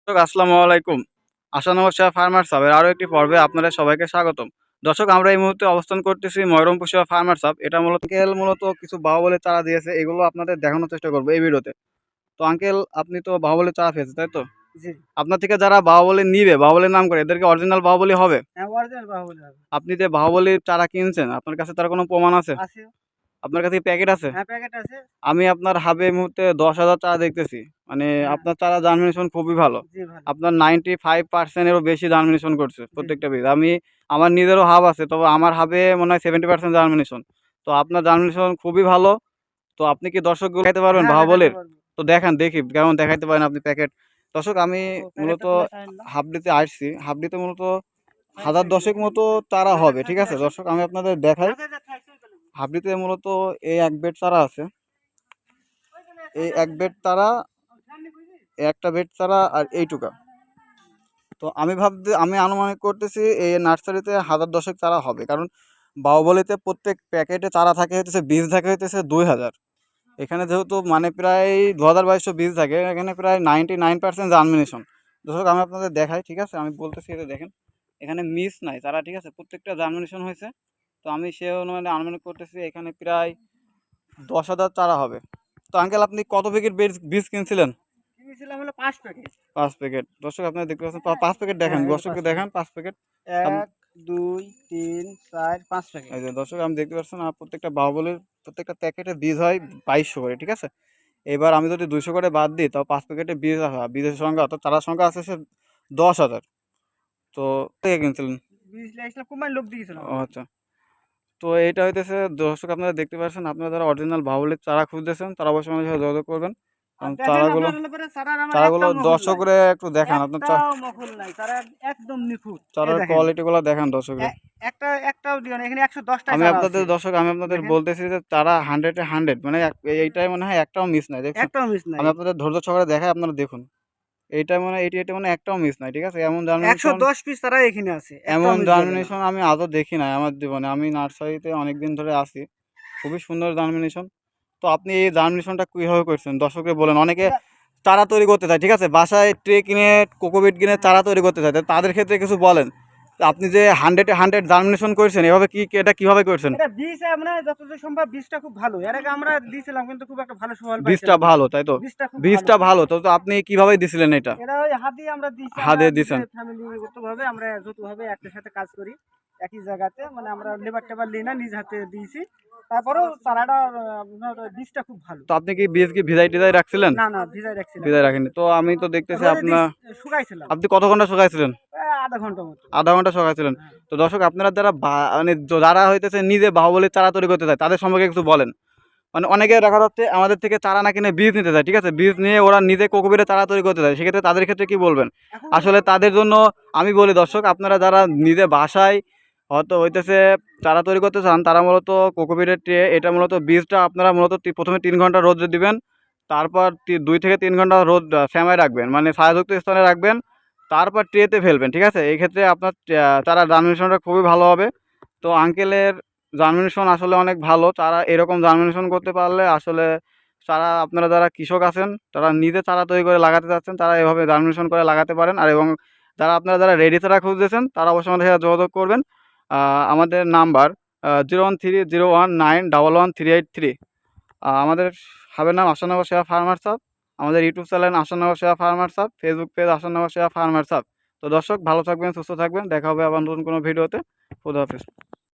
দর্শক আসসালামু আলাইকুম। আশানগর শাহ ফার্মার্স হাবের আরও একটি পর্বে আপনাদের সবাইকে স্বাগতম। দর্শক আমরা এই মুহূর্তে অবস্থান করতেছি ময়রমপুর শাহ ফার্মার্স হাব। এটা মূলত কিছু বাহুবলের চারা দিয়েছে, এগুলো আপনাদের দেখানোর চেষ্টা করবো এই ভিডিওতে। তো আঙ্কেল, আপনি তো বাহুবলের চারা পেয়েছেন তাই তো? জি। আপনার থেকে যারা বাহুবলী নিবে, বাহুবলীর নাম করে, এদেরকে অরিজিনাল বাহুবলী হবে? হ্যাঁ, অরিজিনাল বাহুবলী হবে। আপনি যে বাহুবলীর চারা কিনছেন আপনার কাছে তার কোনো প্রমাণ আছে? আছে। আপনার কাছে প্যাকেট আছে? হ্যাঁ, প্যাকেট আছে। আমি আপনার হাবে এই মুহূর্তে ১০,০০০ চারা দেখতেছি। মানে হ্যাঁ। আপনার চারা জার্মিনেশন খুবই ভালো। জি, ভালো। আপনার 95% এরও বেশি জার্মিনেশন করছে জি। প্রত্যেকটা বীজ। আমার নিজেরও হাব আছে, তবে আমার হাবে মনে হয় 70% জার্মিনেশন। তো আপনার জার্মিনেশন খুবই ভালো। তো আপনি কি দর্শকগুলো দেখাইতে পারবেন হ্যাঁ, দেখাতে বাহুবলীর? পারবো। তো দেখান দেখি কেমন দেখাইতে পারেন আপনি প্যাকেট। দর্শক আমি মূলত প্যাকেটটা দেখাইন না। হাবডিতে আসছি। হাবডিতে মূলত ১,০০০ মতো চারা হবে। ঠিক আছে দর্শক, আমি আপনাদের দেখাই। আচ্ছা, আচ্ছা, থাকছে ওইখানে। হাবডিতে মূলত এই এক বেড চারা আছে। এই এক বেড চারা, একটা বেড চারা আর এইটুকা। তো আমি আনুমানিক করতেছি এই নার্সারিতে ১,০০০ চারা হবে, কারণ বাহুবলীতে প্রত্যেক প্যাকেটে চারা থাকে হইতেছে, বীজ থাকে হইতেছে ২,০০০। এখানে যেহেতু মানে প্রায় ২,২২০ বীজ থাকে, এখানে প্রায় 99% জার্মিনেশন। দর্শক আমি আপনাদের দেখাই, ঠিক আছে? আমি বলতেছি, এটা দেখেন, এখানে মিস নাই চারা, ঠিক আছে? প্রত্যেকটা জার্মিনেশন হয়েছে। তো আমি সে অনুমানে আনুমানিক করতেছি এখানে প্রায় ১০,০০০ চারা হবে। তো আঙ্কেল, আপনি কত প্যাকেট বীজ কিনছিলেন? কিনেছিলাম হলো ৫ প্যাকেট। ৫ প্যাকেট। দর্শক আপনারা দেখতে পাচ্ছেন, ৫ প্যাকেট দেখান, হ্যাঁ, এই যে ৫ দর্শককে প্যাকেট। দেখান ৫ প্যাকেট। Up ১, ২, ৩, ৪, ৫ packet. এই যে দর্শক আমি দেখতে পাচ্ছেন, প্রত্যেকটা বাহুবলীর প্রত্যেকটা প্যাকেটে বীজ হয় ২২০০ করে, ঠিক আছে? এবার আমি যদি ২০০ করে বাদ দিই, তাও ৫ প্যাকেটে বীজের সংখ্যা, অর্থাৎ চারার সংখ্যা আছে সে ১০,০০০। তো থেকে কিনছিলেন? বীজ লাইছিলাম কোম্পানির লোক দিয়েছিল ও আমাকে। আচ্ছা। তো এইটা হইতেছে, দর্শক আপনারা দেখতে পাচ্ছেন, আপনারা যারা অরিজিনাল বাহুবলীর চারা খুঁজতেছেন তারা অবশ্যই আমাদের সাথে যোগাযোগ করবেন। আর কারণ দেখেন চারাগুলো আপনার হলো পরে চারার আমার চারাগুলো একটাও মকুল নাই। দর্শকরে একটু দেখান, আপনার একটাও মকুল নাই। চারা একদম নিখুঁত। এই চারার দেখেন। কোয়ালিটিগুলো দেখান দর্শকরে। এ একটাও দিও না। এখানে ১১০ টাই আমি চারা আপনাদের আছে। দর্শক আমি আপনাদের দেখেন। বলতেছি যে তারা 100 এ 100, মানে এইটাই মনে হয় একটাও মিস নাই, দেখছেন? একটাও মিস আমি নাই। আপনাদের ধৈর্য সহকারে দেখাই, আপনারা দেখুন। এইটা মানে এইটা মানে একটাও মিস নাই, ঠিক আছে? এমন জার্মিনেশন ১১০ পিস চারা এখানে আছে। একটাও এমন মিস যাবে না। জার্মিনেশন আমি আজও দেখি নাই আমার জীবনে। আমি নার্সারিতে অনেকদিন ধরে আছি। খুবই সুন্দর জার্মিনেশন। তো আপনি এই জার্মিনেশনটা কিভাবে করছেন দর্শককে বলেন। অনেকে এটা চারা তৈরি করতে চায়, ঠিক আছে? বাসায় ট্রে কিনে, কোকোপিট কিনে হ্যাঁ, চারা তৈরি করতে চায়। তো তাদের ক্ষেত্রে কিছু বলেন। তো আপনি যে 100 এ 100 জার্মিনেশন করছেন, এভাবে এটা কিভাবে করছেন? এটা বীজ মানে যতদূর সম্ভব বীজটা খুব ভালো। এর আগে আমরা দিয়েছিলাম কিন্তু খুব একটা ভালো ফল বীজটা পাইছিলাম না। ভালো, তাই তো? বীজটা খুব ভালো বীজটা ছিল। ভালো। তো আপনি কিভাবে দিছিলেন এটা? এটা ওই হাত দিয়ে আমরা দিয়েছি। আমরা হাতে নিজে দিছেন? ফ্যামিলিগতভাবে আমরা যৌথভাবে একটার সাথে কাজ করি। একই জায়গাতে মানে আমরা লেবার-টেবার লিই না, নিজ হাতে দিয়েছি। তারপরেও চারাটা আপনার বীজটা খুব ভালো। তো আপনি কি বীজ ভিজাই-টিজাই রাখছিলেন? না, না ভিজায় রাখছিলাম না। ভিজায় রাখেননি। তো আমি তো দেখতেছি রোদে শুকাইছিলাম। আপনি কত ঘন্টা শুকাইছিলেন? প্রায় ০.৫ ঘন্টা মতো। ০.৫ ঘন্টা শুকাইছিলেন। হ্যাঁ। তো দর্শক আপনারা যারা মানে যারা হইতেছে নিজে বাহুবলীর চারা তৈরি করতে চায়, তাদের সম্পর্কে কিছু বলেন। মানে অনেকে দেখা যাচ্ছে আমাদের থেকে চারা না কিনে বীজ নিতে চায়, ঠিক আছে? বীজ নিয়ে ওরা নিজে কোকোপিটে চারা তৈরি করতে চায়। সেক্ষেত্রে তাদের ক্ষেত্রে কি বলবেন? এখন আসলে তাদের জন্য আমি বলি, দর্শক আপনারা যারা নিজে বাসায় হয়তো হইতেছে চারা তৈরি করতে চান, তারা মূলত কোকোপিটের ট্রে, এটা মূলত বীজটা আপনারা মূলত প্রথমে ৩ ঘন্টা রোদে দিবেন। তারপর ২ থেকে ৩ ঘন্টা রোদ সেমায় রাখবেন, মানে ছায়াযুক্ত স্থানে রাখবেন। তারপর ট্রেতে ফেলবেন, ঠিক আছে? এই ক্ষেত্রে আপনার চারা জার্মিনেশনটা খুবই ভালো হবে। তো আঙ্কেলের জার্মিনেশন আসলে অনেক ভালো। চারা এরকম জার্মিনেশন করতে পারলে আসলে চারা, আপনারা যারা কৃষক আছেন তারা নিজে চারা তৈরি করে লাগাতে চাচ্ছেন, তারা এভাবে জার্মিনেশন করে লাগাতে পারেন। আর এবং আপনারা যারা রেডি চারা খুঁজতেছেন তারা অবশ্যই আমাদের সাথে যোগাযোগ করবেন। আমাদের নাম্বার 01309111383। আমাদের হাবের নাম আশানগর সেবা ফার্মার্স হাব। আমাদের ইউটিউব চ্যানেল আশানগর সেবা farmers hub, Facebook page Ashanagar সেবা ফার্মার্স হাব। তো দর্শক ভালো থাকবেন, সুস্থ থাকবেন। দেখা হবে আবার নতুন কোনো ভিডিওতে। খুদা হাফেজ।